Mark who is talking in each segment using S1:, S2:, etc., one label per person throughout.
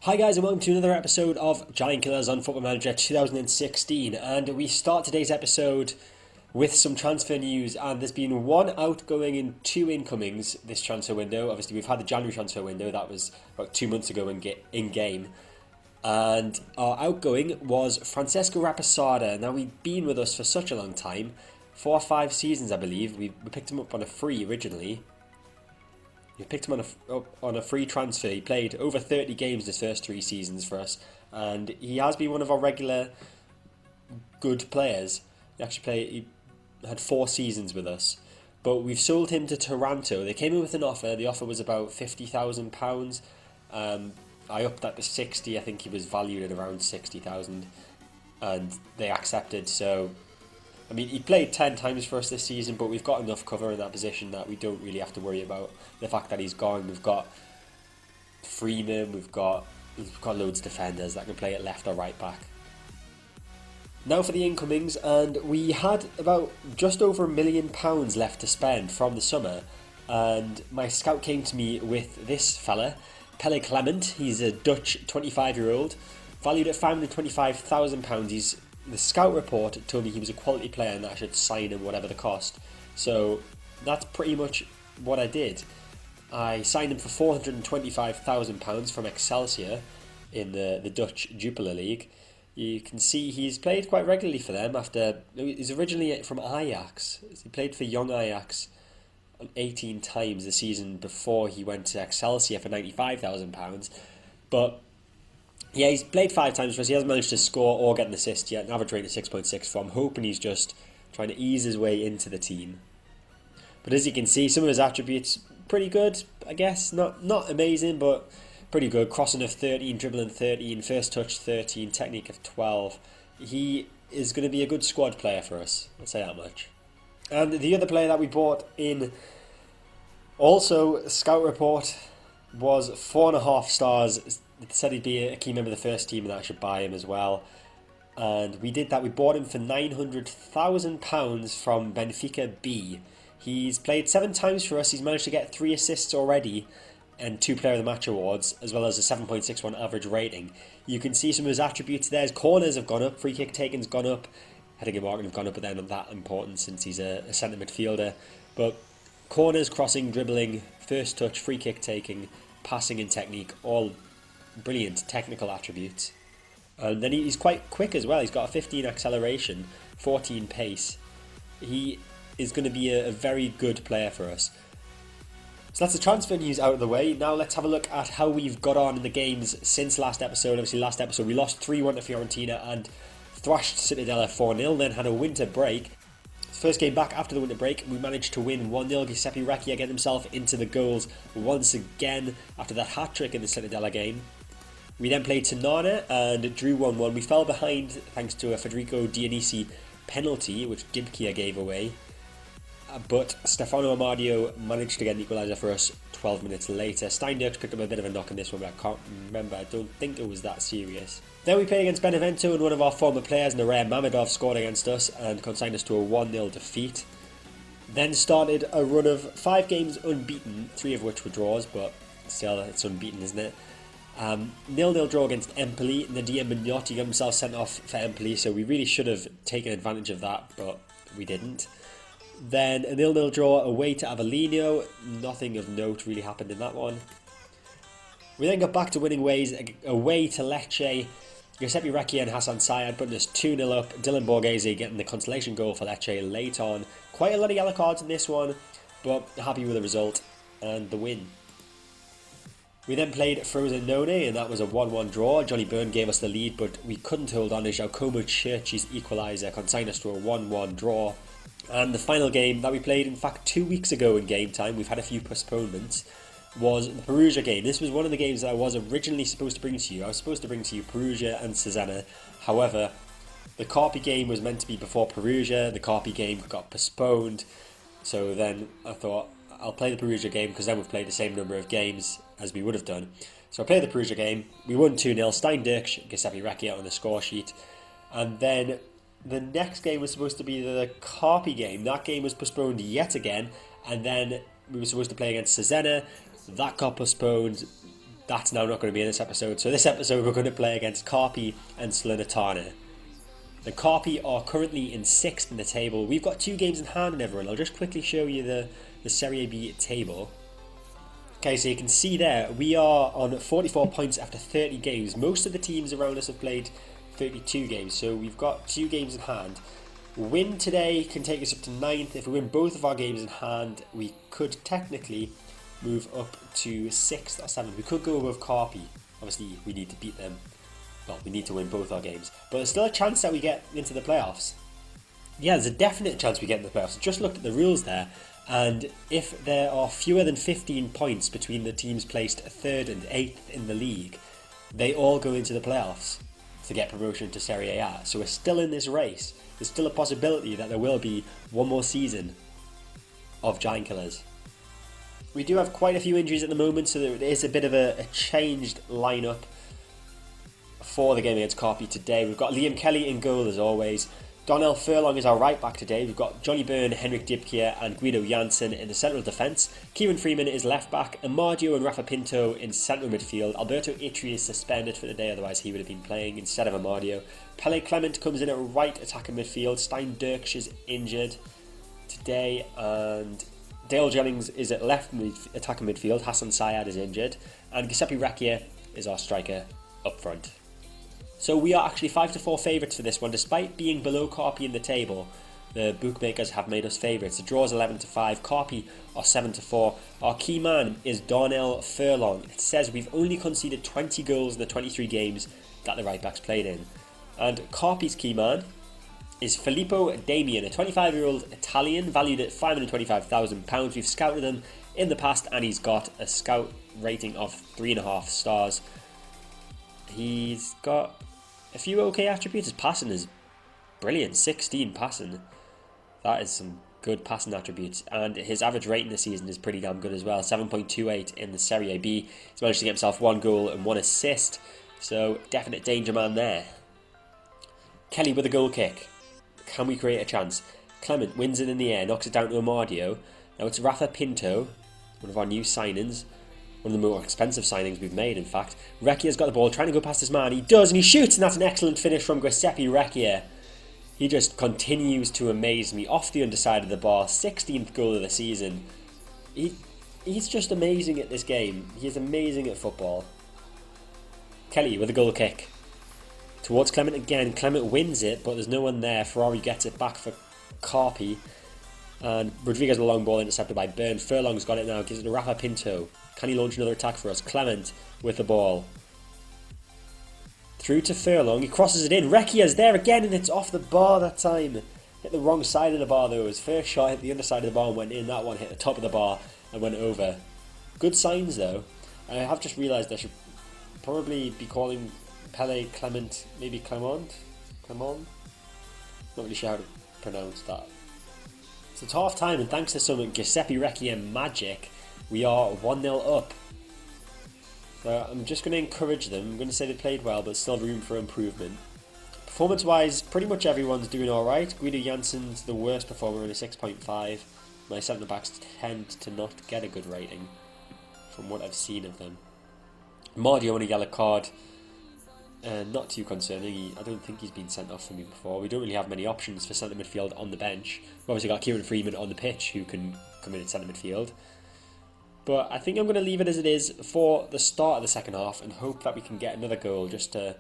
S1: Hi guys and welcome to another episode of Giant Killers on Football Manager 2016, and we start today's episode with some transfer news. And there's been one outgoing and two incomings this transfer window. Obviously we've had the January transfer window, that was about 2 months ago in game, and our outgoing was Francesco Rapasada. Now, we've been with us for such a long time, 4 or 5 seasons I believe. We picked him up on a free originally. We picked him on a free transfer. He played over 30 games his first 3 seasons for us, and he has been one of our regular good players. He had 4 seasons with us, but we've sold him to Toronto. They came in with an offer. The offer was about £50,000. I upped that to 60. I think he was valued at around 60,000, and they accepted. So, I mean, he played 10 times for us this season, but we've got enough cover in that position that we don't really have to worry about the fact that he's gone. We've got Freeman, we've got loads of defenders that can play at left or right back. Now for the incomings, and we had about just over £1 million left to spend from the summer, and my scout came to me with this fella, Pelle Clement. He's a Dutch 25-year-old, valued at £525,000. The scout report told me he was a quality player and that I should sign him whatever the cost. So that's pretty much what I did. I signed him for £425,000 from Excelsior in the Dutch Jupiler League. You can see he's played quite regularly for them. He's originally from Ajax. He played for young Ajax 18 times the season before he went to Excelsior for £95,000. But yeah, he's played 5 times for us. He hasn't managed to score or get an assist yet. An average rate of 6.6. So I'm hoping he's just trying to ease his way into the team. But as you can see, some of his attributes pretty good, I guess. Not amazing, but pretty good. Crossing of 13, dribbling 13, first touch 13, technique of 12. He is going to be a good squad player for us. I'll say that much. And the other player that we bought in, also scout report, was 4.5 stars. It said he'd be a key member of the first team and that I should buy him as well. And we did that. We bought him for £900,000 from Benfica B. He's played 7 times for us. He's managed to get 3 assists already and 2 Player of the Match awards, as well as a 7.61 average rating. You can see some of his attributes there. His corners have gone up, free kick taking's gone up, heading and marking have gone up, but they're not that important since he's a centre midfielder. But corners, crossing, dribbling, first touch, free kick taking, passing and technique, all brilliant technical attributes. And then he's quite quick as well. He's got a 15 acceleration, 14 pace. He is going to be a very good player for us. So that's the transfer news out of the way. Now let's have a look at how we've got on in the games since last episode. Obviously last episode we lost 3-1 to Fiorentina and thrashed Cittadella 4-0, then had a winter break. First game back after the winter break, we managed to win 1-0. Giuseppe Recchia getting himself into the goals once again after that hat-trick in the Cittadella game. We then played Tonana and drew 1-1. We fell behind thanks to a Federico Dionisi penalty, which Gibkia gave away. But Stefano Amadio managed to get an equaliser for us 12 minutes later. Steindirk picked up a bit of a knock in this one, but I can't remember. I don't think it was that serious. Then we played against Benevento, and one of our former players, Nareya Mamedov, scored against us and consigned us to a 1-0 defeat. Then started a run of 5 games unbeaten, 3 of which were draws, but still, it's unbeaten, isn't it? 0-0 draw against Empoli. Nadia Mignotti got himself sent off for Empoli, so we really should have taken advantage of that, but we didn't. Then a 0-0 draw away to Avellino. Nothing of note really happened in that one. We then got back to winning ways away to Lecce. Giuseppe Recchia and Hassan Syed putting us 2-0 up. Dylan Borghese getting the consolation goal for Lecce late on. Quite a lot of yellow cards in this one, but happy with the result and the win. We then played Frosinone, and that was a 1-1 draw. Johnny Byrne gave us the lead, but we couldn't hold on as Giacomo Churchi's equaliser consigned us to a 1-1 draw. And the final game that we played, in fact, 2 weeks ago in game time, we've had a few postponements, was the Perugia game. This was one of the games that I was originally supposed to bring to you. I was supposed to bring to you Perugia and Cesena. However, the Carpi game was meant to be before Perugia. The Carpi game got postponed. So then I thought, I'll play the Perugia game because then we've played the same number of games as we would have done. So I played the Perugia game. We won 2-0. Steindirk, Giuseppe Recchia on the score sheet. And then the next game was supposed to be the Carpi game. That game was postponed yet again. And then we were supposed to play against Cesena. That got postponed. that's now not going to be in this episode. So this episode we're going to play against Carpi and Salernitana. The Carpi are currently in 6th in the table. We've got 2 games in hand, and everyone. I'll just quickly show you the Serie B table. Okay, so you can see there, we are on 44 points after 30 games. Most of the teams around us have played 32 games, so we've got 2 games in hand. Win today can take us up to 9th. If we win both of our games in hand, we could technically move up to 6th or 7th. We could go above Carpi. Obviously, we need to beat them. Well, we need to win both our games. But there's still a chance that we get into the playoffs. Yeah, there's a definite chance we get into the playoffs. Just looked at the rules there. And if there are fewer than 15 points between the teams placed 3rd and 8th in the league, they all go into the playoffs to get promotion to Serie A. So we're still in this race. There's still a possibility that there will be one more season of Giant Killers. We do have quite a few injuries at the moment, so there is a bit of a changed lineup for the game against Carpi today. We've got Liam Kelly in goal as always. Donnell Furlong is our right back today. We've got Johnny Byrne, Henrik Dibkier and Guido Janssen in the central defence. Kieran Freeman is left back. Amadio and Rafa Pinto in central midfield. Alberto Itri is suspended for the day, otherwise he would have been playing instead of Amadio. Pele Clement comes in at right attacking midfield. Stein Dirks is injured today, and Dale Jennings is at left attacking midfield. Hassan Syed is injured, and Giuseppe Recchia is our striker up front. So we are actually 5-4 favourites for this one, despite being below Carpi in the table. The bookmakers have made us favourites. The draw is 11-5. Carpi are 7-4. Our key man is Donnell Furlong. It says we've only conceded 20 goals in the 23 games that the right backs played in. And Carpi's key man is Filippo Damian, a 25-year-old Italian valued at £525,000. We've scouted him in the past, and he's got a scout rating of 3.5 stars. He's got a few okay attributes. His passing is brilliant, 16 passing. That is some good passing attributes. And his average rating this season is pretty damn good as well, 7.28 in the Serie B. He's managed to get himself 1 goal and 1 assist, so definite danger man there. Kelly with a goal kick. Can we create a chance? Clement wins it in the air, knocks it down to Amadio. Now it's Rafa Pinto, one of our new signings. One of the more expensive signings we've made, in fact. Recchia's got the ball, trying to go past his man. He does, and he shoots, and that's an excellent finish from Giuseppe Recchia. He just continues to amaze me off the underside of the bar. 16th goal of the season. He's just amazing at this game. He is amazing at football. Kelly with a goal kick. Towards Clement again. Clement wins it, but there's no one there. Ferrari gets it back for Carpi. And Rodriguez with a long ball intercepted by Byrne. Furlong's got it now, gives it to Rafa Pinto. Can he launch another attack for us? Clement with the ball. Through to Furlong. He crosses it in. Recchia's there again, and it's off the bar that time. Hit the wrong side of the bar though. His first shot hit the underside of the bar and went in. That one hit the top of the bar and went over. Good signs though. I have just realised I should probably be calling Pele Clement, maybe Clement? Clement? Not really sure how to pronounce that. So it's half time, and thanks to some Giuseppe Recchia magic, we are 1-0 up. So I'm just going to encourage them. I'm going to say they played well, but still room for improvement. Performance-wise, pretty much everyone's doing alright. Guido Janssen's the worst performer in a 6.5. My centre-backs tend to not get a good rating from what I've seen of them. Mardio on a yellow card. Not too concerning. I don't think he's been sent off for me before. We don't really have many options for centre midfield on the bench. We've obviously got Kieran Freeman on the pitch who can come in at centre midfield. But I think I'm going to leave it as it is for the start of the second half and hope that we can get another goal just to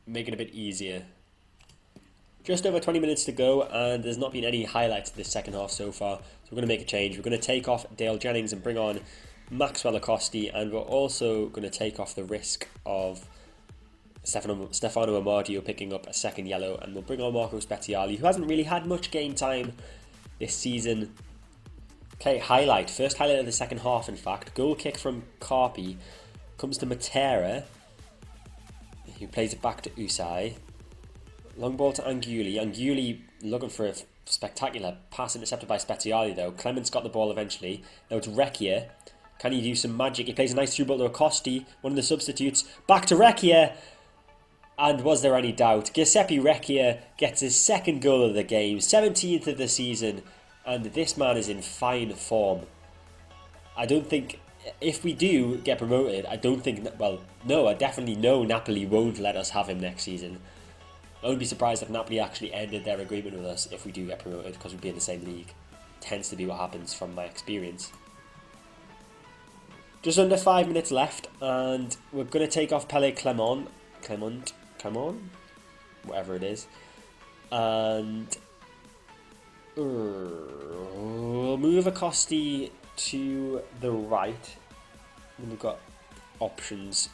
S1: make it a bit easier. Just over 20 minutes to go, and there's not been any highlights of this second half so far. So we're going to make a change. We're going to take off Dale Jennings and bring on Maxwell Acosti, and we're also going to take off the risk of Stefano Amadio picking up a second yellow, and we'll bring on Marco Speziali, who hasn't really had much game time this season. Okay, highlight. First highlight of the second half, in fact. Goal kick from Carpi. Comes to Matera, who plays it back to Usai. Long ball to Anguli. Anguli looking for a spectacular pass intercepted by Speziali, though. Clement's got the ball eventually. Now it's Recchia. Can he do some magic? He plays a nice through ball to Acosti, one of the substitutes. Back to Recchia. And was there any doubt? Giuseppe Recchia gets his second goal of the game, 17th of the season, and this man is in fine form. I don't think if we do get promoted, I don't think, well, no, I definitely know Napoli won't let us have him next season. I wouldn't be surprised if Napoli actually ended their agreement with us if we do get promoted, because we'd be in the same league. Tends to be what happens from my experience. Just under 5 minutes left, and we're going to take off Pele Clement, whatever it is, and we'll move Acosti to the right. And we've got options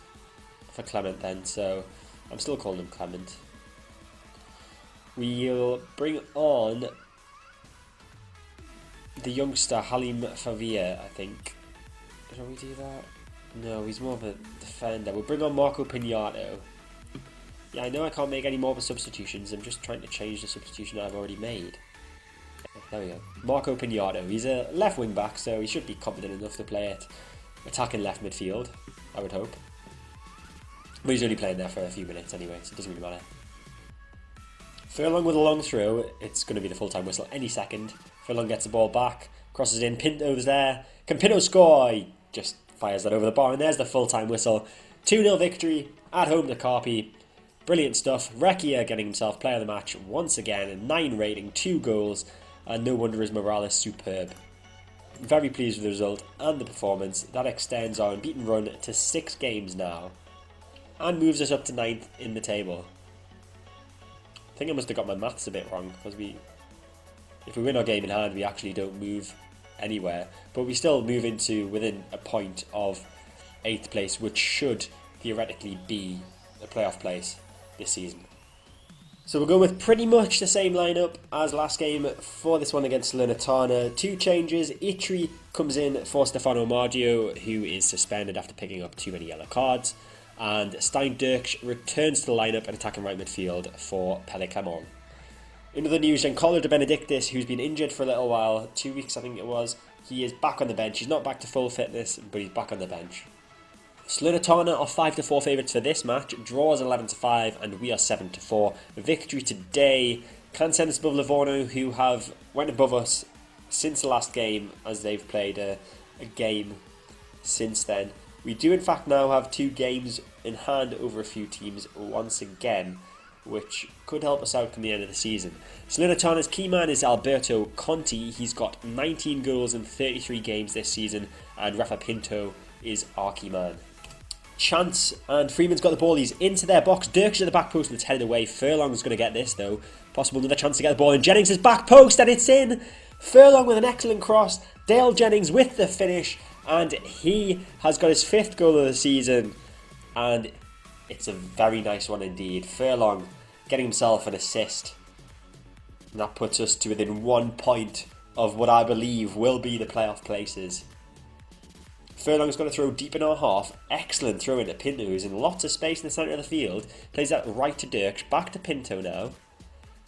S1: for Clement then, so I'm still calling him Clement. We'll bring on the youngster Halim Favia, I think. Shall we do that? No, he's more of a defender. We'll bring on Marco Pignato. Yeah, I know I can't make any more of the substitutions. I'm just trying to change the substitution that I've already made. There we go. Marco Pignato. He's a left wing back, so he should be confident enough to play it attacking left midfield, I would hope. But he's only playing there for a few minutes anyway, so it doesn't really matter. Furlong with a long throw. It's going to be the full-time whistle any second. Furlong gets the ball back, crosses in, Pinto's there. Can Pinto score? He just fires that over the bar, and there's the full-time whistle. 2-0 victory at home to Carpi. Brilliant stuff. Recchia getting himself player of the match once again. A 9 rating, 2 goals, and no wonder his morale is superb. Very pleased with the result and the performance. That extends our unbeaten run to 6 games now, and moves us up to 9th in the table. I think I must have got my maths a bit wrong, because if we win our game in hand, we actually don't move anywhere, but we still move into within a point of 8th place, which should theoretically be a playoff place this season. So we're going with pretty much the same lineup as last game for this one against Salernitana. 2 changes. Itri comes in for Stefano Mardio, who is suspended after picking up too many yellow cards, and Stein Dirks returns to the lineup and attacking right midfield for Pele Clement. In other news, Giancarlo De Benedictis, who's been injured for a little while, 2 weeks I think it was, he is back on the bench. He's not back to full fitness, but he's back on the bench. Salernitana are 5-4 favourites for this match, draws 11-5, and we are 7-4. Victory today can send us above Livorno, who have went above us since the last game, as they've played a game since then. We do in fact now have 2 games in hand over a few teams once again, which could help us out come the end of the season. Salernitana's key man is Alberto Conti. He's got 19 goals in 33 games this season, and Rafa Pinto is our key man. Chance and Freeman's got the ball. He's into their box. Dirks at the back post and it's headed away. Furlong's going to get this though. Possible another chance to get the ball in Jennings' back post, and it's in. Furlong with an excellent cross. Dale Jennings with the finish, and he has got his 5th goal of the season, and it's a very nice one indeed. Furlong getting himself an assist, and that puts us to within 1 point of what I believe will be the playoff places. Furlong's got to throw deep in our half. Excellent throw into Pinto, who's in lots of space in the centre of the field. Plays that right to Dirks. Back to Pinto now.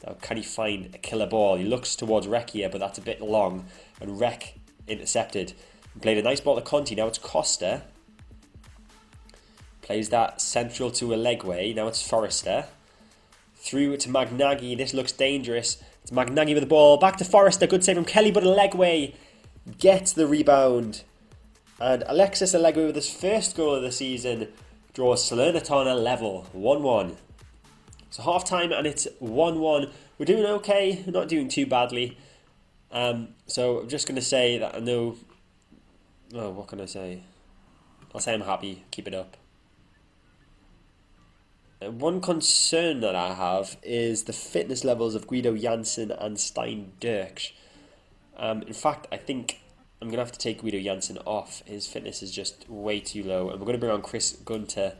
S1: Now can he find a killer ball? He looks towards Recchia, but that's a bit long. And Rec intercepted. Played a nice ball to Conti. Now it's Costa. Plays that central to Allegwe. Now it's Forrester. Through to Magnaghi. This looks dangerous. It's Magnaghi with the ball. Back to Forrester. Good save from Kelly, but Allegwe gets the rebound. And Alexis Allegwe with his 1st goal of the season draws Salernitana level, 1-1. So half time and it's 1-1. We're doing okay, we're not doing too badly. So I'm just going to say that I know... Oh, what can I say? I'll say I'm happy, keep it up. One concern that I have is the fitness levels of Guido Janssen and Stein Dirks. In fact, I think I'm going to have to take Guido Janssen off. His fitness is just way too low. And we're going to bring on Chris Gunter.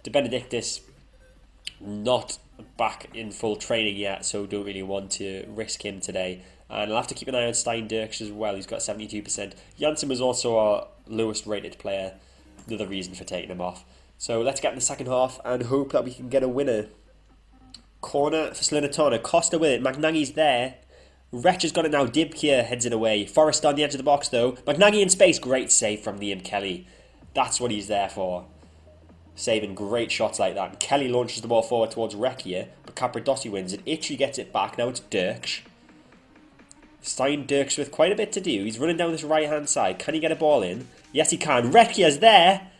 S1: De Benedictis, not back in full training yet, so don't really want to risk him today. And I'll have to keep an eye on Stein Dirks as well. He's got 72%. Janssen was also our lowest rated player. Another reason for taking him off. So let's get in the second half and hope that we can get a winner. Corner for Salernitana. Costa with it. Magnaghi's there. Wretch has got it now. Dibkia heads it away. Forrest on the edge of the box though. Magnaghi in space. Great save from Liam Kelly. That's what he's there for. Saving great shots like that. And Kelly launches the ball forward towards Recchia, but Capradossi wins it. Itchy gets it back. Now it's Dirks. Stein Dirks with quite a bit to do. He's running down this right-hand side. Can he get a ball in? Yes, he can. Recchia's there.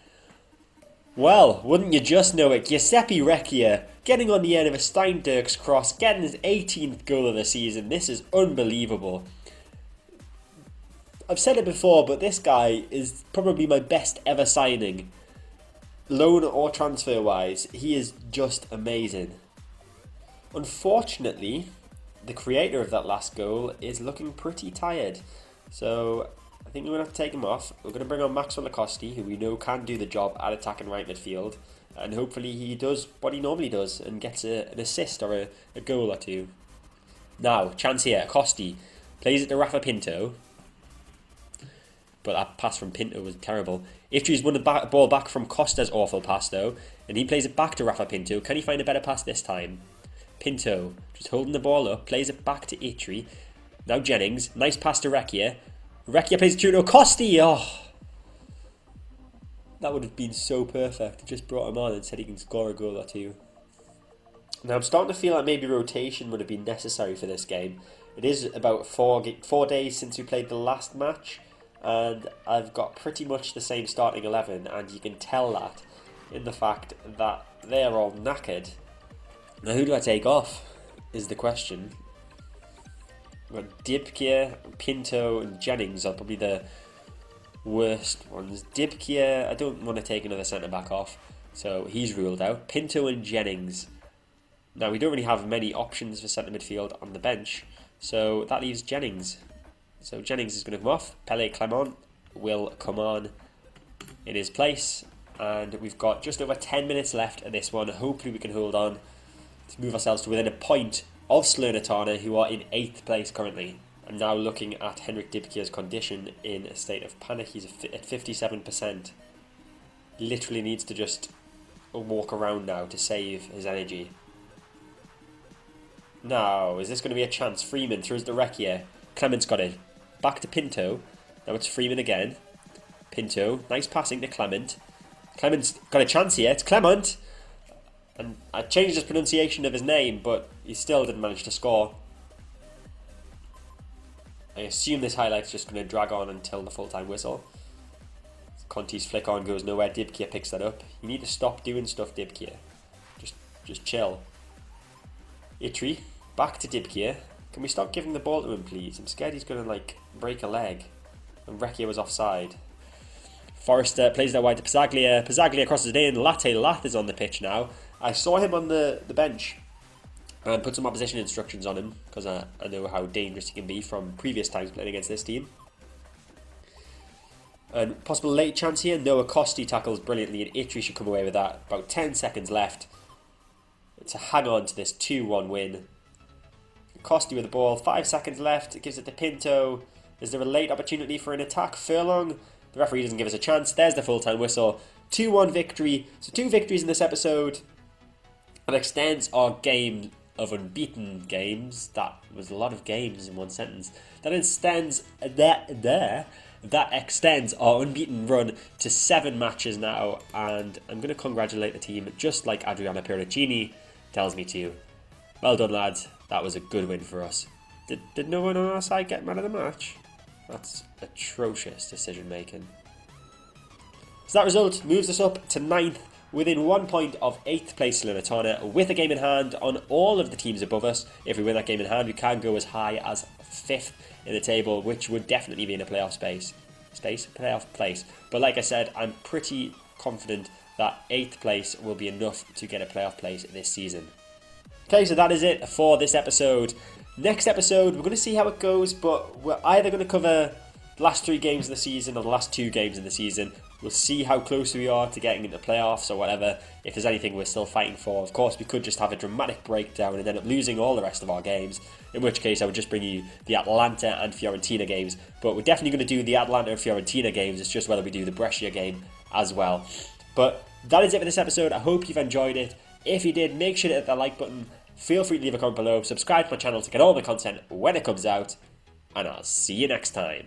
S1: Well, wouldn't you just know it? Giuseppe Recchia getting on the end of a Stein Dirks cross, getting his 18th goal of the season. This is unbelievable. I've said it before, but this guy is probably my best ever signing. Loan or transfer-wise, he is just amazing. Unfortunately, the creator of that last goal is looking pretty tired. So I think we're going to have to take him off. We're going to bring on Maxwell Acosti, who we know can do the job at attacking right midfield. And hopefully he does what he normally does and gets an assist or a goal or two. Now, chance here. Acosti plays it to Rafa Pinto. But that pass from Pinto was terrible. Iftri's won the ball back from Costa's awful pass though. And he plays it back to Rafa Pinto. Can he find a better pass this time? Pinto just holding the ball up. Plays it back to Itri. Now Jennings. Nice pass to Recchia. Recchia plays it through to Acosti. Oh, that would have been so perfect. Just brought him on and said he can score a goal or two. Now I'm starting to feel like maybe rotation would have been necessary for this game. It is about 4 days since we played the last match. And I've got pretty much the same starting 11, and you can tell that in the fact that they're all knackered. Now who do I take off is the question. Well, Dibkia, Pinto and Jennings are probably the worst ones. Dibkia, I don't want to take another centre-back off, so he's ruled out. Pinto and Jennings. Now we don't really have many options for centre midfield on the bench, so that leaves Jennings. So Jennings is going to come off. Pele Clement will come on in his place. And we've got just over 10 minutes left of this one. Hopefully we can hold on to move ourselves to within a point of Salernitana, who are in 8th place currently. I'm now looking at Henrik Dibkia's condition in a state of panic. He's at 57%. Literally needs to just walk around now to save his energy. Now, is this going to be a chance? Freeman throws the Recchia. Clement's got it. Back to Pinto. Now it's Freeman again. Pinto. Nice passing to Clement. Clement's got a chance here. It's Clement. And I changed his pronunciation of his name, but he still didn't manage to score. I assume this highlight's just going to drag on until the full-time whistle. Conti's flick on goes nowhere. Dibkia picks that up. You need to stop doing stuff, Dibkia. Just chill. Itri. Back to Dibkia. Can we stop giving the ball to him, please? I'm scared he's going to, break a leg. And Recchia was offside. Forrester plays that wide to Pisaglia. Pisaglia crosses it in. Latte Lath is on the pitch now. I saw him on the bench and put some opposition instructions on him because I know how dangerous he can be from previous times playing against this team. And possible late chance here. Noah Costi tackles brilliantly and Itri should come away with that. About 10 seconds left to hang on to this 2-1 win. Costi with the ball, 5 seconds left, it gives it to Pinto. Is there a late opportunity for an attack? Furlong, the referee doesn't give us a chance. There's the full-time whistle. 2-1 victory. So 2 victories in this episode. And extends our game of unbeaten games. That was a lot of games in one sentence. That extends our unbeaten run to 7 matches now. And I'm going to congratulate the team, just like Adriano Pericini tells me to. Well done, lads. That was a good win for us. Did no one on our side get man of the match? That's atrocious decision making. So that result moves us up to 9th within 1 point of 8th place Salernitana with a game in hand on all of the teams above us. If we win that game in hand, we can go as high as 5th in the table, which would definitely be in a playoff playoff place. But like I said, I'm pretty confident that 8th place will be enough to get a playoff place this season. Okay, so that is it for this episode. Next episode, we're going to see how it goes, but we're either going to cover the last 3 games of the season or the last 2 games of the season. We'll see how close we are to getting into playoffs or whatever, if there's anything we're still fighting for. Of course, we could just have a dramatic breakdown and end up losing all the rest of our games, in which case I would just bring you the Atalanta and Fiorentina games. But we're definitely going to do the Atalanta and Fiorentina games, it's just whether we do the Brescia game as well. But that is it for this episode. I hope you've enjoyed it. If you did, make sure to hit that like button. Feel free to leave a comment below, subscribe to my channel to get all the content when it comes out, and I'll see you next time.